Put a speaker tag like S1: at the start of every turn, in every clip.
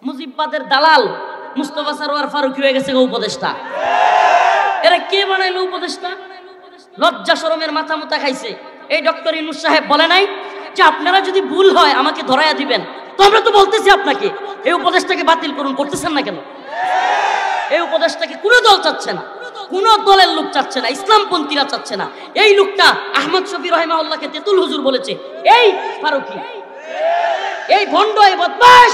S1: মুজিববাদের দালাল মুস্তাফা সরওয়ার ফারুকী হয়ে গেছে উপদেষ্টা। এরা কে বানাইলো উপদেষ্টা? লজ্জা শরমের মাথা মুতা খাইছে। এই ডক্টর ইউনূস সাহেব বলে নাই যে আপনারা যদি ভুল হয় আমাকে ধরাইয়া দিবেন? তো আমরা তো বলতেছি আপনাকে এই উপদেষ্টাকে বাতিল করুন, করতেছেন না কেন? এই উপদেষ্টাকে কোনো দল চাচ্ছে না, কোন দলের লোক চাচ্ছে না, ইসলামপন্থীরা চাচ্ছে না। এই লোকটা আহমদ শফি রাহিমাহুল্লাহকে তেতুল হুজুর বলেছে। এই ফারুকী, এই ভণ্ড, এই বদমাশ,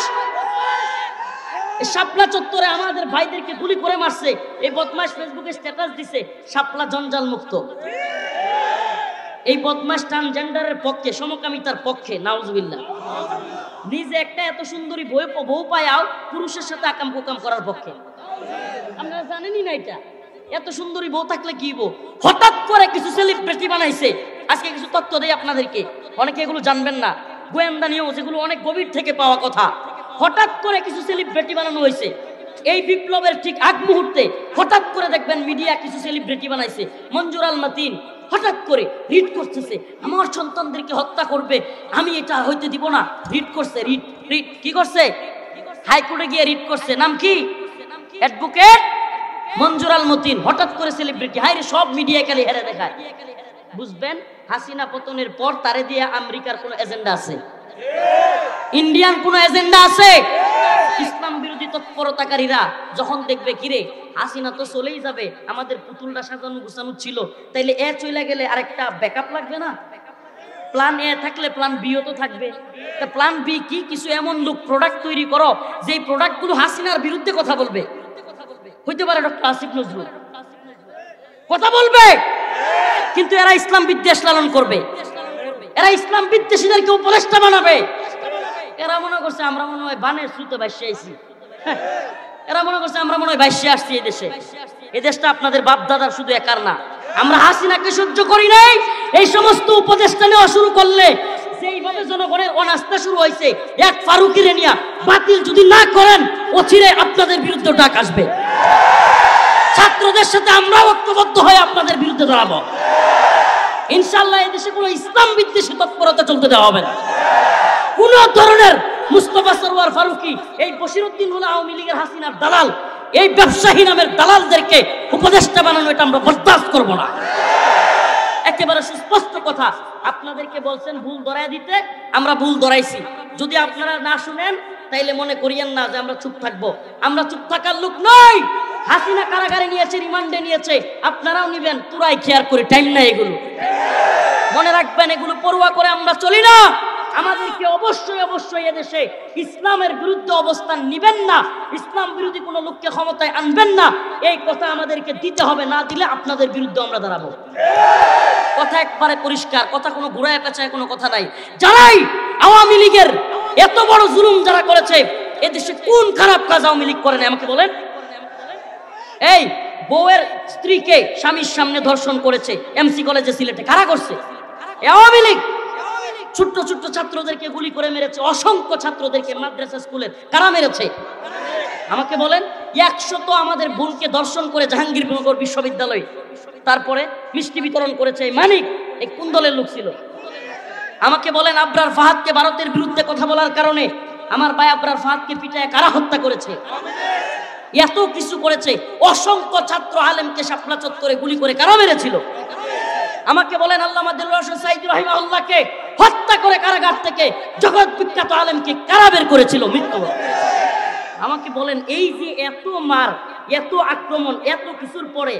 S1: শাপলা চত্বরে আমাদের ভাইদেরকে গুলি করে মারছে। এই বদমাশ ফেসবুকে স্ট্যাটাস দিছে শাপলা জঞ্জাল মুক্ত। এই বদমাশ ট্রান্সজেন্ডারের পক্ষে, সমকামিতার পক্ষে, নাউজুবিল্লাহ। নিজে একটা এত সুন্দরী বউ পায়াও পুরুষের সাথে আকাম কুকাম করার পক্ষে। আপনারা জানেনই না এটা? এত সুন্দরী বউ থাকলে কি বউ, হঠাৎ করে কিছু সেলিব্রিটি বানাইছে। আজকে কিছু তথ্য দেই আপনাদেরকে, অনেকে এগুলো জানবেন না, গোয়েন্দা নিউজ, এগুলো অনেক গভীর থেকে পাওয়া কথা। হঠাৎ করে কিছু সেলিব্রিটি বানানো হয়েছে। এই বিপ্লবের ঠিক আগ মুহূর্তে হঠাৎ করে দেখবেন মিডিয়া কিছু সেলিব্রিটি বানাইছে। মঞ্জুর আল মাতিন হঠাৎ করে রিট করতেছে, আমার সন্তানদেরকে হত্যা করবে, আমি এটা হইতে দিব না। রিট করছে, রিট কি করছে? হাইকোর্টে গিয়ে রিট করছে। নাম কি? অ্যাডভোকেট মঞ্জুর আল মতিন। হঠাৎ করে সেলিব্রিটি, হাই রে, সব মিডিয়া খালি হেরে দেখায়। বুঝবেন হাসিনা পতনের পর তারে দিয়ে আমেরিকার কোন এজেন্ডা আছে, ইন্ডিয়ান কোন এজেন্ডা আছে? ইসলাম বিরোধী তৎপরতাকারীরা যখন দেখবে কিরে হাসিনা তো চলেই যাবে, আমাদের পুতুলটা সাজানো গুছানো ছিল, তাইলে এ চলে গেলে আরেকটা ব্যাকআপ লাগবে না? প্ল্যান এ থাকলে প্ল্যান বিও তো থাকবে। তা প্ল্যান বি কি? কিছু এমন লোক প্রোডাক্ট তৈরি করো যে প্রোডাক্টগুলো হাসিনার বিরুদ্ধে কথা বলবে। হইতে পারে ডক্টর আসিফ নজরুল কথা বলবে, কিন্তু এরা ইসলাম বিদ্বেষ লালন করবে, এরা ইসলাম বিদ্বেষীদেরকে উপদেষ্টা বানাবে। এরা মনে করছে আমরা মনে হয় বানের স্রোতে ভাসিয়ে আইছি, এরা মনে করছে আমরা মনে হয় ভাসিয়ে আসছি এই দেশে। এই দেশটা আপনাদের বাপ দাদার শুধু একার না। আমরা হাসিনাকে সহ্য করি নাই, এই সমস্ত উপদেষ্টা নেওয়া শুরু করলে যেইভাবে জনগণের অনাস্থা শুরু হয়েছে, এক ফারুকীরে নিয়া বাতিল যদি না করেন অচিরে আপনাদের বিরুদ্ধে ডাক আসবে। ছাত্রদের সাথে আমরা ঐক্যবদ্ধ হয়ে আপনাদের বিরুদ্ধে দাঁড়াবো ইনশাআল্লাহ। এই দেশে কোনো ইসলাম বিদ্বেষী তৎপরতা চলতে দেওয়া হবে না। কোন ধরনের মুস্তাফা সরওয়ার ফারুকী, এই বশিরউদ্দিন হলো আওয়ামী লীগের হাসিনার দালাল, এই ব্যবসায়ী নামের দালালদেরকে উপদেষ্টা বানানো এটা আমরা বরদাস্ত করব না। একেবারে সুস্পষ্ট কথা। আপনাদেরকে বলছেন ভুল ধরায় দিতে, আমরা ভুল ধরাইছি। যদি আপনারা না শুনেন তাইলে মনে করিয়েন না যে আমরা চুপ থাকবো। আমরা চুপ থাকার লোক নই। হাসিনা কারাগারে নিয়েছে, রিমান্ডে নিয়েছে, আপনারাও নিবেন, পুরাই খেয়ার করে, টাইম নাই এগুলো। মনে রাখবেন এগুলো পরোয়া করে আমরা চলি না। আমাদেরকে অবশ্যই অবশ্যই এদেশে ইসলামের বিরুদ্ধে অবস্থান নিবেন না, ইসলাম বিরোধী কোনো লোককে ক্ষমতায় আনবেন না, এই কথা আমাদেরকে দিতে হবে। না দিলে আপনাদের বিরুদ্ধে আমরা দাঁড়াবো। কথা একবারে পরিষ্কার, কথা কোনো ঘুরায় পেঁচায় কোনো কথা নাই। যারাই আওয়ামী লীগের এত বড় জুলুম যারা করেছে, এদেশে কোন খারাপ কাজ আওয়ামী লীগ করে না আমাকে বলেন? এই বউয়ের স্ত্রীকে স্বামীর সামনে ধর্ষণ করেছে এমসি কলেজে সিলেটে, কারা করছে? আওয়ামী লীগ। ছোট্ট ছোট্ট ছাত্রদেরকে গুলি করে মেরেছে, অসংখ্য ছাত্রদেরকে মাদ্রাসা স্কুলের, কারা মেরেছে আমাকে বলেন? 100 তো আমাদের বোনকে ধর্ষণ করে জাহাঙ্গীরনগর বিশ্ববিদ্যালয়, তারপরে মিষ্টি বিতরণ করেছে মানিক, এই কোন দলের লোক ছিল আমাকে বলেন? আবরার ফাহাদকে ভারতের বিরুদ্ধে কথা বলার কারণে আমার ভাই আবরার ফাহাদকে পিটায় কারা হত্যা করেছে? এত কিছু করেছে। অসংখ্য ছাত্র আলেমকে শাপলা চত্বরে গুলি করে কারা মেরেছিল আমাকে বলেন? আল্লামা দিলওয়ার হোসেন সাঈদী রাহিমাহুল্লাহকে হত্যা করে কারাগার থেকে জগৎ বিখ্যাত আলেমকে কারা বের করেছিল মৃত্যু? আমাকে বলেন। এই যে এত মার, এত আক্রমণ, এত কিছুর পরে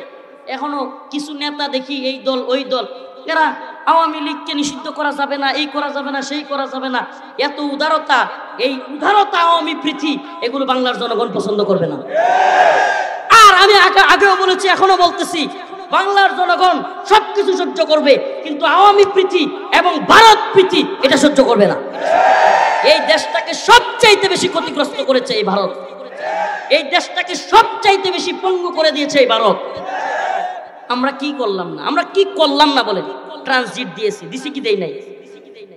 S1: এখনো কিছু নেতা দেখি এই দল ওই দল, এরা আওয়ামী লীগকে নিষিদ্ধ করা যাবে না, এই করা যাবে না, সেই করা যাবে না। এত উদারতা, এই উদারতা আওয়ামী প্রীতি, এগুলো বাংলার জনগণ পছন্দ করবে না। আর আমি আগেও বলেছি, এখনো বলতেছি, বাংলার জনগণ সবকিছু সহ্য করবে, কিন্তু আওয়ামী প্রীতি এবং ভারত প্রীতি এটা সহ্য করবে না। এই দেশটাকে সবচাইতে বেশি ক্ষতিগ্রস্ত করেছে এই ভারত, এই দেশটাকে সবচাইতে বেশি পঙ্গু করে দিয়েছে এই ভারত। আমরা কি করলাম না? আমরা কি করলাম না বলেন? ট্রানজিট দিয়েছি, দিছি কি দেই নাই?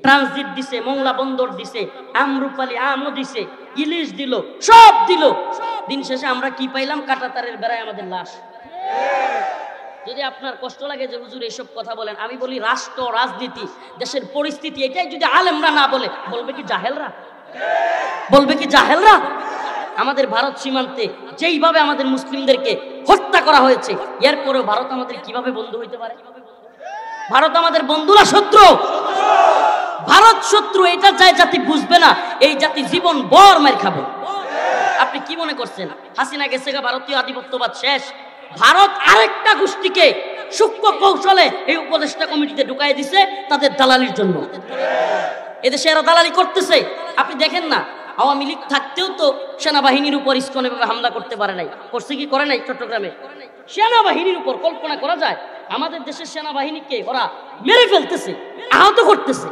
S1: ট্রানজিট দিছে, মোংলা বন্দর দিছে, আমরুপালি আমও দিছে, ইলিশ দিল, সব দিল। দিন শেষে আমরা কি পাইলাম? কাঁটাতারের বেড়ায় আমাদের লাশ। যদি আপনার কষ্ট লাগে যে হুজুর এইসব কথা বলেন, আমি বলি রাষ্ট্র, রাজনীতি, দেশের পরিস্থিতি, এটাই যদি আলেমরা না বলে, বলবে কি জাহেলরা? বলবে কি জাহেলরা? আমাদের ভারত সীমান্তে যেইভাবে আমাদের মুসলিমদেরকে হত্যা করা হয়েছে, এরপরেও ভারত আমাদের কিভাবে বন্ধু হইতে পারে? ভারত আমাদের বন্ধু না শত্রু? ভারত শত্রু, এটা যায় জাতি বুঝবে না, এই জাতি জীবন বর মার খাবে। আপনি কি মনে করছেন হাসিনা গেছে গা, ভারতীয় আধিপত্যবাদ শেষ? ভারত আরেকটা গোষ্ঠীকে সূক্ষ্ম কৌশলে এই উপদেষ্টা কমিটিতে ঢুকাই দিছে তাদের দালালির জন্য। এদেশে এরা দালালি করতেছে। আপনি দেখেন না, আওয়ামী লীগ থাকতেও তো সেনাবাহিনীর উপর ইসকন এভাবে হামলা করতে পারে নাই। করছে কি করে নাই? চট্টগ্রামে সেনাবাহিনীর উপর কল্পনা করা যায়? আমাদের দেশের সেনাবাহিনীকে ওরা মেরে ফেলতেছে, আহত করতেছে,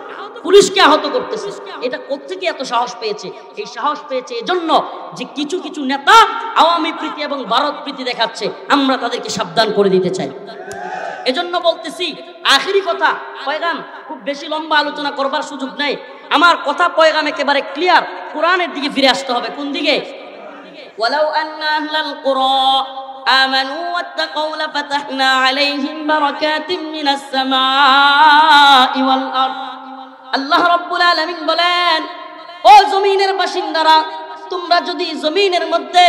S1: পুলিশকে আহত করতেছে। এটা কোত্থেকে এত সাহস পেয়েছে? এই সাহস পেয়েছে এজন্য যে কিছু কিছু নেতা আওয়ামী প্রীতি এবং ভারত প্রীতি দেখাচ্ছে, আমরা তাদেরকে সাবধান করে দিতে চাই। এজন্য বলতেছি, আখেরি কথা, পয়গাম খুব বেশি লম্বা আলোচনা করবার সুযোগ নাই। আমার কথা পয়গাম একেবারে ক্লিয়ার, কোরআনের দিকে ফিরে আসতে হবে। কোন দিকে? ওয়ালাউ আন্না আহলাল কুরা আমানু ওয়াত্তাকাউ লাফাতাহনা আলাইহিম বারাকাতিম মিনাস সামাই ওয়াল আরদ। আল্লাহ রাব্বুল আলামিন বলেন, ও জমিনের বাসিন্দারা, তোমরা যদি জমিনের মধ্যে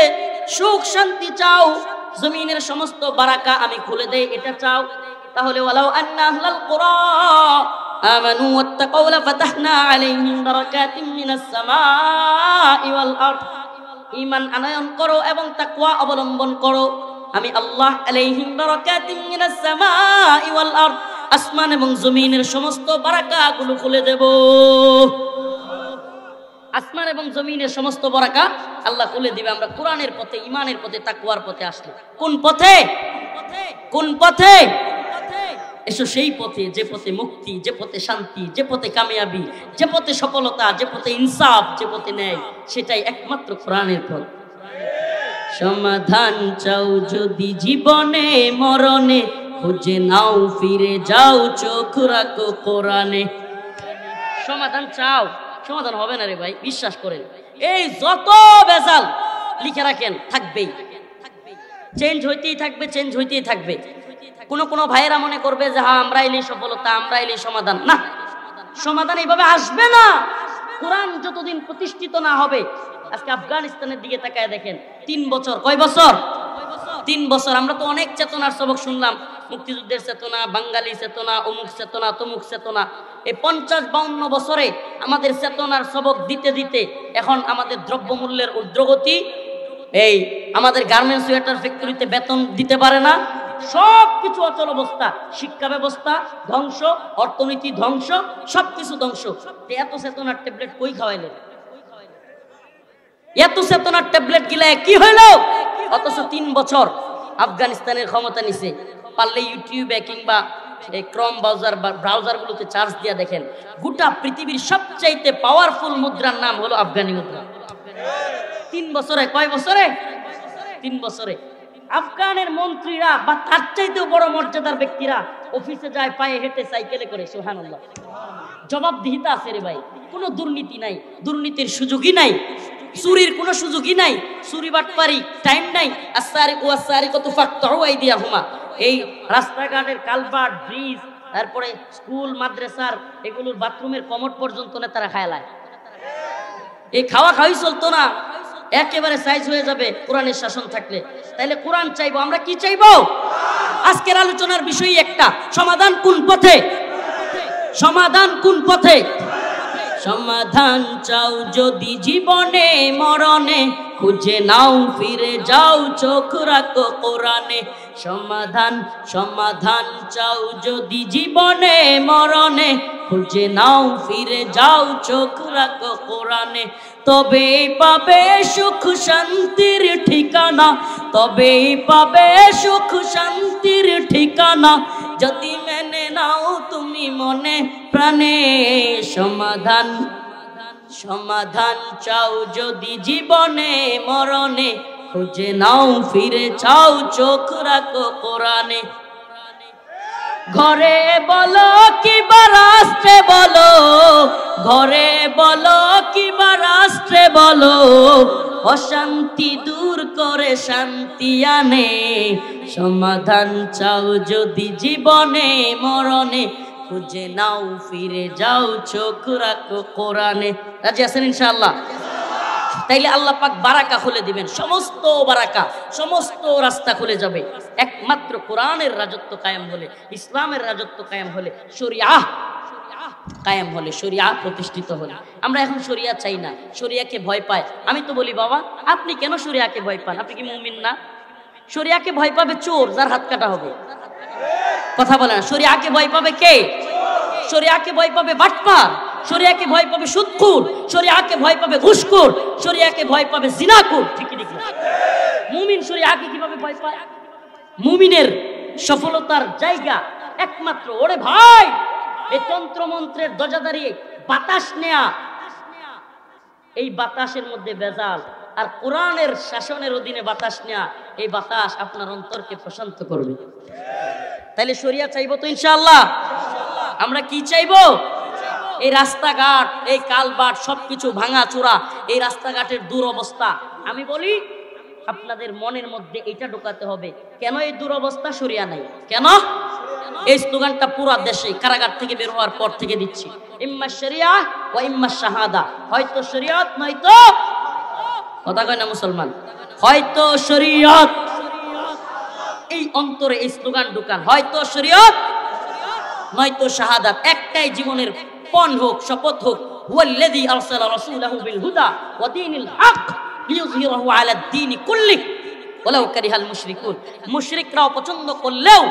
S1: সুখ শান্তি চাও, জমিনের সমস্ত বারাকা আমি খুলে দেই, এটা চাও, তাহলে ওয়ালাউ আন্না আহলাল কুরা আমানু ওয়াত্তাকাউ লাফাতাহনা আলাইহিম বারাকাতিম মিনাস সামাই ওয়াল আরদ। ঈমান আনয়ন করো এবং তাকওয়া অবলম্বন করো, আমি আল্লাহ আলাইহিম বারাকাতিম মিনাস সামাই ওয়াল আরদ, আসমান এবং জমিনের সমস্ত বারাকাগুলো খুলে দেব। আসমান এবং জমিনের সমস্ত বারাকা আল্লাহ খুলে দিবে আমরা কোরআনের পথে, ঈমানের পথে, তাকওয়ার পথে আসলে। কোন পথে? কোন পথে? এসো সেই পথে, যে পথে মুক্তি, যে পথে শান্তি, যে পথে কামিয়াবি, যে পথে সফলতা, যে পথে ইনসাফ, যে পথে ন্যায়, সেটাই একমাত্র কোরআনের পথ। সমাধান চাও যদি জীবনে মরণে, খুঁজে নাও ফিরে যাও, চোখ রাখো কোরআনে। সমাধান চাও, সমাধান হবে না রে ভাই, বিশ্বাস করেন। এই যত বেজাল লিখে রাখেন থাকবেই, চেঞ্জ হইতেই থাকবে, চেঞ্জ হইতেই থাকবে। কোন ভাইয়েরা মনে করবে যে হ্যাঁ আমরা এলেই সফলতা, আমরা এলেই সমাধান। না, সমাধান এইভাবে আসবে না কোরআন যতদিন প্রতিষ্ঠিত না হবে। আজকে আফগানিস্তানের দিকে তাকায় দেখেন, 3 বছর, কয় বছর? 3 বছর। আমরা তো অনেক চেতনার সবক শুনলাম, মুক্তিযুদ্ধের চেতনা, বাঙালি চেতনা, অমুক চেতনা, তমুক চেতনা। এই 50-52 বছরে আমাদের চেতনার সবক দিতে দিতে এখন আমাদের দ্রব্যমূল্যের ঊর্ধ্বগতি, এই আমাদের গার্মেন্টস সোয়েটার ফ্যাক্টরিতে বেতন দিতে পারে না, সবকিছু অচল অবস্থা, শিক্ষা ব্যবস্থা ধ্বংস, অর্থনীতি ধ্বংস, সবকিছু ধ্বংস। এত চেতনার ট্যাবলেট কই খাওয়াইলেন? এত চেতনার ট্যাবলেট গিলা কি হইল? অথচ 3 বছর আফগানিস্তানের ক্ষমতা নিছে। পারলে ইউটিউবে কিংবা এই ক্রম ব্রাউজার গুলোতে চার্জ দিয়া দেখেন, গোটা পৃথিবীর সবচাইতে পাওয়ারফুল মুদ্রার নাম হলো আফগানি মুদ্রা। 3 বছরে, কয় বছরে? 3 বছরে। আফগানের মন্ত্রীরা বা তার চাইতেও বড় মর্যাদার ব্যক্তিরা অফিসে যায় পায়ে হেঁটে, সাইকেলে করে। সুবহানাল্লাহ। জবাবদিহিতা আছে রে ভাই, কোনো দুর্নীতি নাই, দুর্নীতির সুযোগই নাই, চুরির কোনো সুযোগই নাই, চুরি বাটপারি টাইম নাই। আস-সারিকু ওয়াস-সারিকাতু ফাকতাউ আইদিয়াহুমা। এই রাস্তাঘাটের কালভার্ট, ব্রিজ, তারপরে স্কুল মাদ্রাসার এগুলোর বাথরুমের কমোড পর্যন্ত নেতারা খায়লায়। এই খাওয়া খাওয়াই চলতো না, একেবারে সাইজ হয়ে যাবে কোরআনের শাসন থাকলে। তাইলে কোরআন চাইবো, আমরা কি চাইবো? আজকের আলোচনার বিষয় একটা, সমাধান কোন পথে? সমাধান কোন পথে? সমাধান চাও যদি জীবনে মরণে, খুঁজে নাও ফিরে যাও, চোখ রাখো কোরআনে। সমাধান, সমাধান চাও যদি জীবনে মরণে, খুঁজে নাও ফিরে যাও, চোখ রাখো কোরআনে। তবেই পাবে সুখ শান্তির ঠিকানা, তবেই পাবে সুখ শান্তির ঠিকানা, যদি মেনে নাও তুমি মনে প্রাণে। সমাধান, সমাধান চাও যদি জীবনে মরণে, খুঁজে নাও ফিরে চাও, চোখ রাখো কোরআনে। ঘরে বলো কিবা রাষ্ট্রে বলো, ঘরে বলো কিবা রাষ্ট্রে বলো, অশান্তি দূর করে শান্তি আনে। সমাধান চাও যদি জীবনে মরণে, খুঁজে নাও ফিরে যাও, চোখ রাখো কোরআনে। রাজি আছেন ইনশাআল্লাহ? তাইলে আল্লাহ পাক বারাকা খুলে দিবেন, সমস্ত বারাকা, সমস্ত রাস্তা খুলে যাবে। একমাত্র কোরআনের রাজত্ব কায়েম হলে, ইসলামের রাজত্ব কায়েম হলে, শরিয়াহ কায়েম হলে, শরিয়া প্রতিষ্ঠিত হলে। আমরা এখন শরিয়া চাই না, শরিয়াকে ভয় পায়। আমি তো বলি বাবা, আপনি কেন শরিয়াকে ভয় পান? আপনি কি মুমিন না? শরিয়াকে ভয় পাবে চোর, যার হাত কাটা হবে। কথা বলে না। শরিয়াকে ভয় পাবে কে? শরিয়াকে ভয় পাবে বাটপার, শরিয়াকে ভয় পাবে সুদখোর, শরিয়াকে ভয় পাবে ঘুষখোর, শরিয়াকে ভয় পাবে জিনাখোর। ঠিক ঠিক না? মুমিন শরিয়াকে কিভাবে ভয় পায়? মুমিনের সফলতার জায়গা একমাত্র, ওরে ভাই, এই তন্ত্র মন্ত্রের দরজা দাঁড়িয়ে বাতাস নেয়া, এই বাতাসের মধ্যে ভেজাল, আর কোরআনের শাসনের অধীনে বাতাস নেয়া, এই বাতাস আপনার অন্তরকে প্রশান্ত করবে। তাইলে শরিয়া চাইবো তো ইনশাআল্লাহ? আমরা কি চাইবো? এই রাস্তাঘাট, এই কালবাট সবকিছু ভাঙা চূড়া, এই রাস্তাঘাটের দুরবস্থা। আমি বলি আপনাদের মনের মধ্যে এটা ঢোকাতে হবে, কেন এই দুরবস্থা? শরিয়া নাই কেন? এই স্লোগানটা পুরা দেশে কারাগার থেকে বের হওয়ার পর থেকে দিচ্ছি, ইম্মা শরিয়া ওয়া ইম্মা শাহাদা। হয়তো শরিয়ত নয়তো, কথা কয় না মুসলমান, হয়তো শরিয়ত। এই অন্তরে এই স্লোগান ঢুকান, হয়তো শরিয়ত নয়তো শাহাদাত। একটাই জীবনের পণ হোক, শপথ হোক, হুয়াল্লাযী আরসালা রাসূলাহু বিল হুদা ওয়া দীনিল হক লিইয়ুযহিরাহু আলা দ্বীনি কুল্লিহি ওয়ালাউ কারিহাল মুশরিকুন। মুশরিকরাও পছন্দ করলেও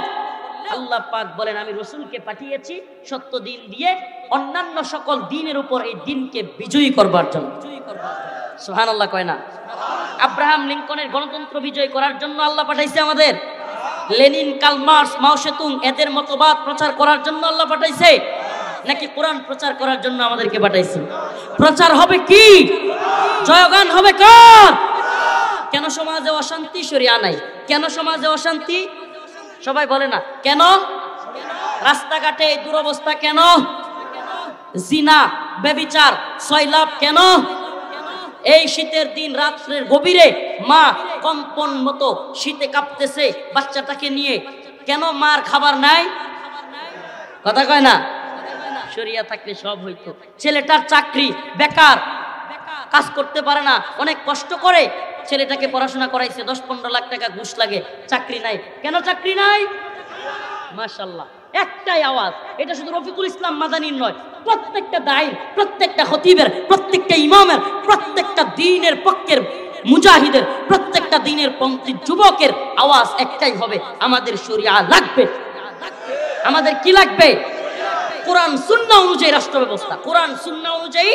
S1: আল্লাহ পাক বলেন, আমি রাসূলকে পাঠিয়েছি সত্য দিন দিয়ে অন্যান্য সকল দ্বীনের উপর এই দ্বীনকে বিজয়ী করবার জন্য। সুবহানাল্লাহ কয় না? আব্রাহাম লিঙ্কনের গণতন্ত্র বিজয় করার জন্য আল্লাহ পাঠাইছে আমাদের। লেনিন, কার্ল মার্কস, মাও সেতুং এদের মতবাদ প্রচার করার জন্য আল্লাহ পাঠাইছে, নাকি কোরআন প্রচার করার জন্য আমাদেরকে পাঠাইছে? প্রচার হবে কি? জয়গান হবে কার? কেন সমাজে অশান্তি? শরিয়া নাই। কেন সমাজে অশান্তি? সবাই বলে না কেন? রাস্তাঘাটে এই দুরবস্থা কেন? জিনা, ব্যভিচার, সয়লাভ কেন? এই শীতের দিন রাত্রের গভীরে মা কম্পন মতো শীতে কাঁপতেছে বাচ্চাটাকে নিয়ে, কেন মার খাবার নাই? কথা কয় না? শরিয়া থাকলে সব হইতো। ছেলেটার চাকরি, বেকার, কাজ করতে পারে না, অনেক কষ্ট করে ছেলেটাকে পড়াশোনা করাইছে, 10-15 লাখ টাকা ঘুষ লাগে, চাকরি নাই। কেন চাকরি নাই? মাশাআল্লাহ, একটাই আওয়াজ। এটা শুধু রফিকুল ইসলাম মাদানীর নয়, প্রত্যেকটা দায়ীর, প্রত্যেকটা খতিবের, প্রত্যেকটা ইমামের, প্রত্যেকটা দ্বীনের পক্ষের মুজাহিদের, প্রত্যেকটা দ্বীনের পন্থী যুবকের আওয়াজ একটাই হবে, আমাদের শরিয়া লাগবে। আমাদের কি লাগবে? কোরআন সুন্নাহ অনুযায়ী রাষ্ট্র ব্যবস্থা। কোরআন সুন্নাহ অনুযায়ী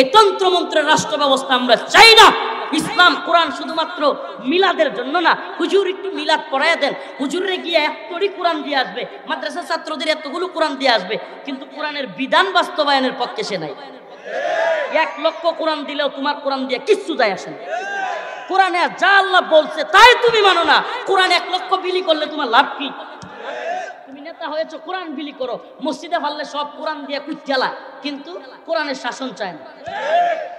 S1: এই তন্ত্রমন্ত্রের রাষ্ট্র ব্যবস্থা আমরা চাই না। ইসলাম কোরআন শুধুমাত্র মিলাদের জন্য না। হুজুর একটু মিলাদ পড়ায় দেন, হুজুরে গিয়ে এতটি কোরআন দিয়ে আসবে, মাদ্রাসা ছাত্রদের এতগুলো কোরআন দিয়ে আসবে, কিন্তু কোরআনের বিধান বাস্তবায়নের পক্ষে সে নাই। 1 লক্ষ কোরআন দিলেও তোমার কোরআন দিয়ে কিচ্ছু যায় আসে না। কোরআনে যা আল্লাহ বলছে তাই তুমি মানো না। কোরআন 1 লক্ষ বিলি করলে তোমার লাভ কি? তুমি নেতা হয়েছো, কোরআন বিলি করো, মসজিদে ফাললে সব কোরআন দিয়ে কুচ্চালা, কিন্তু কোরআনের শাসন চায় না।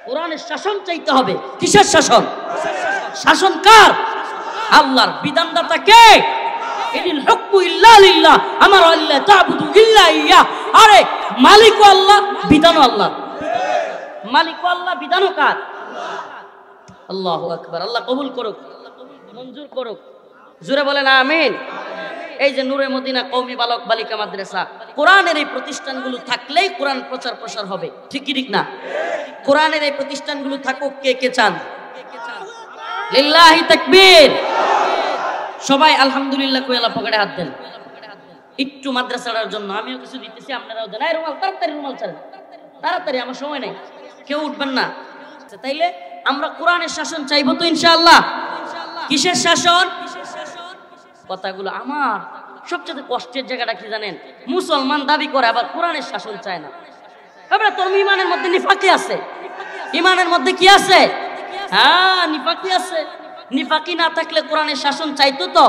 S1: কোরআনের শাসন চাইতে হবে। কিসের শাসন? শাসন কার? আল্লাহর। বিধানদাতা কে? ইনিল হুকমু ইল্লা লিল্লাহ, আমার আল্লাহ তা'বুদু ইল্লা ইয়া। আরে মালিক আল্লাহ, বিধানও আল্লাহ। মালিক আল্লাহ, বিধানও কার? আল্লাহু আকবার। আল্লাহ কবুল করুক, মঞ্জুর করুক। জোরে বলেন আমিন। এই যে নূরে মদিনা কওমি বালক বালিকা মাদ্রাসা, কোরআনের এই প্রতিষ্ঠানগুলো থাকলেই কোরআন প্রচার প্রসার হবে। ঠিক কি ঠিক না? কোরআনের এই প্রতিষ্ঠানগুলো থাকুক। কে কে চান? লিল্লাহি তাকবীর। সবাই আলহামদুলিল্লাহ কই আল্লাহ পকেটে হাত দেন। একটু মাদ্রাসাটার জন্য আমিও কিছু দিতেছি, আপনারাও দেন। এই রুমাল, তাড়াতাড়ি রুমাল ছাড়েন, তাড়াতাড়ি, আমার সময় নাই, কেউ উঠবেন না। তাইলে আমরা কোরআনের শাসন চাইবো তো ইনশাআল্লাহ। কিসের শাসন? কথাগুলো আমার সবচেয়ে কষ্টের জায়গাটা কি জানেন? মুসলমান দাবি করে আবার কোরআনের শাসন চায় না। এবারে তোর ইমানের মধ্যে নিফাকি আছে। ইমানের মধ্যে কি আছে? হ্যাঁ, নিফাকি আছে। নিফাকি না থাকলে কোরআনের শাসন চাইতো তো।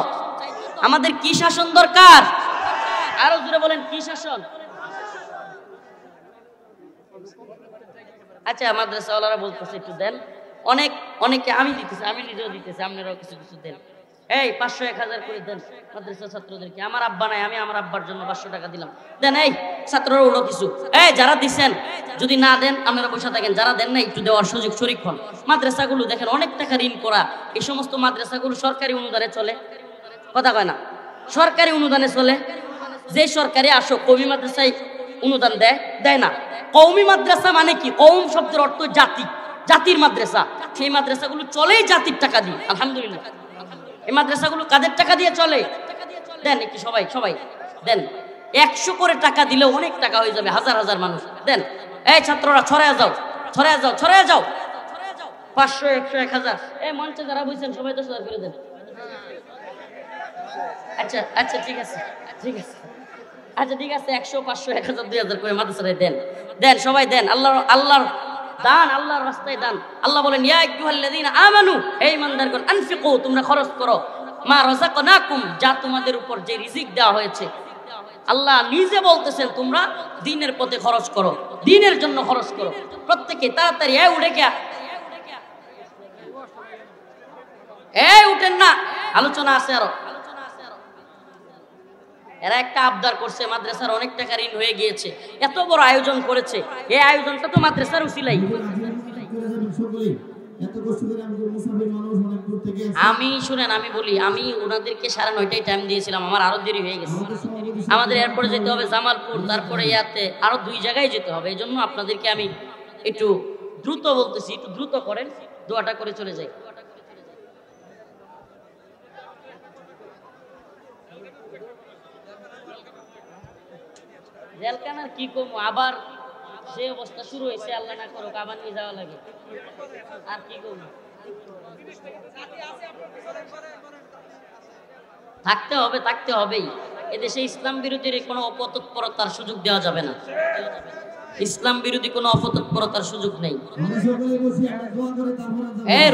S1: আমাদের কি শাসন দরকার? আরো জোরে বলেন, কি শাসন? আচ্ছা, মাদ্রাসাওয়ালারা বলতেছে একটু দেন। অনেকে আমি দিতেছি, আমি নিজেও দিতেছি, আপনারাও কিছু কিছু দেন। এই 500 1000 করে দেন মাদ্রাসা ছাত্রদেরকে। আমার আব্বা নাই, আমি আমার আব্বার জন্য 500 টাকা দিলাম, দেন। এই ছাত্ররা উড়ো কিছু, এই যারা দিচ্ছেন যদি না দেন আপনারা বসে থাকেন, যারা দেন না একটু দেওয়ার সুযোগ শরীক হন। মাদ্রাসাগুলো দেখেন অনেক টাকা ঋণ করা, এই সমস্ত মাদ্রাসাগুলো সরকারি অনুদানে চলে, কথা কয় না, সরকারি অনুদানে চলে। যে সরকারি আসো কওমি মাদ্রাসায় অনুদান দেয় না। কওমি মাদ্রাসা মানে কি? কওম শব্দের অর্থ জাতি, জাতির মাদ্রাসা। সেই মাদ্রাসাগুলো চলেই জাতির টাকা দিয়ে, আলহামদুলিল্লাহ। এই মাদ্রাসাগুলো কাদের টাকা দিয়ে চলে? দেন একটু সবাই সবাই দেন। 100 করে টাকা দিলে অনেক টাকা হয়ে যাবে, হাজার হাজার মানুষ দেন। এই ছাত্ররা ছড়ায় যাও, ছড়ায় যাও, ছড়ায় যাও। 500 100 1000, এই মঞ্চে যারা বলছেন সবাই 10,000 করে দেন। আচ্ছা আচ্ছা ঠিক আছে, ঠিক আছে, আচ্ছা ঠিক আছে, 100 500 1000 2000 করে মাদ্রাসায় দেন, দেন সবাই দেন। আল্লাহর দান, আল্লাহর রাস্তায় দান। আল্লাহ বলেন ইয়া আইয়ুহাল্লাযীনা আমানু, হে ঈমানদারগণ, আনফিকু, তোমরা খরচ করো, মা রাযাকনাকুম, যা তোমাদের উপর যে রিজিক দেওয়া হয়েছে। আল্লাহ নিজে বলতেছেন তোমরা দ্বীনের পথে খরচ করো, দ্বীনের জন্য খরচ করো। প্রত্যেকে তাড়াতাড়ি উঠে গিয়া, উঠেন না, আলোচনা আছে আরো। এরা একটা আবদার করছে, মাদ্রাসার অনেক টাকা ঋণ হয়ে গিয়েছে, এত বড় আয়োজন করেছে, এই আয়োজনটা তো মাদ্রাসার উসিলাই। আমি শুনেন, আমি বলি, আমি ওনাদেরকে 9:30টায় টাইম দিয়েছিলাম, আমার আরো দেরি হয়ে গেছে। আমাদের এরপরে যেতে হবে জামালপুর, তারপরে ইয়াতে আরো 2 জায়গায় যেতে হবে। এই জন্য আপনাদেরকে আমি একটু দ্রুত বলতেছি, একটু দ্রুত করেন, দোয়াটা করে চলে যাই। জেলখানার কি কম, আবার যে অবস্থা শুরু হয়েছে, আল্লাহ না করুক আবার নিয়ে যাওয়া লাগে, আর কি কম। থাকতে হবে, থাকতে হবেই। এদেশে ইসলাম বিরোধীর কোনো অপতৎপরতার সুযোগ দেওয়া যাবে না, ইসলাম বিরোধী কোনো অপতৎপরতার সুযোগ নেই।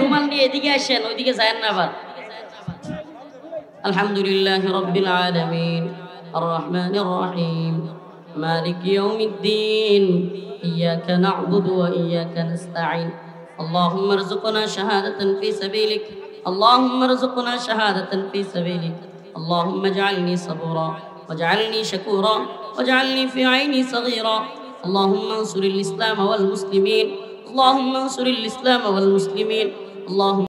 S1: রুমাল নিয়ে এদিকে আসেন, ওইদিকে যায়েন না আবার। আলহামদুলিল্লাহি রাব্বিল আলামিন আর রহমানির রহিম মালিক ইয়াউমিদ্দিন ইয়্যাকা না'বুদু ওয়া ইয়্যাকা নাস্তাঈন اللهم ارزقنا شهادة في سبيلك اللهم ارزقنا شهادة في سبيلك اللهم اجعلني صبورا واجعلني شكورا واجعلني في عيني صغيرا اللهم انصر الإسلام والمسلمين اللهم انصر الإسلام والمسلمين اللهم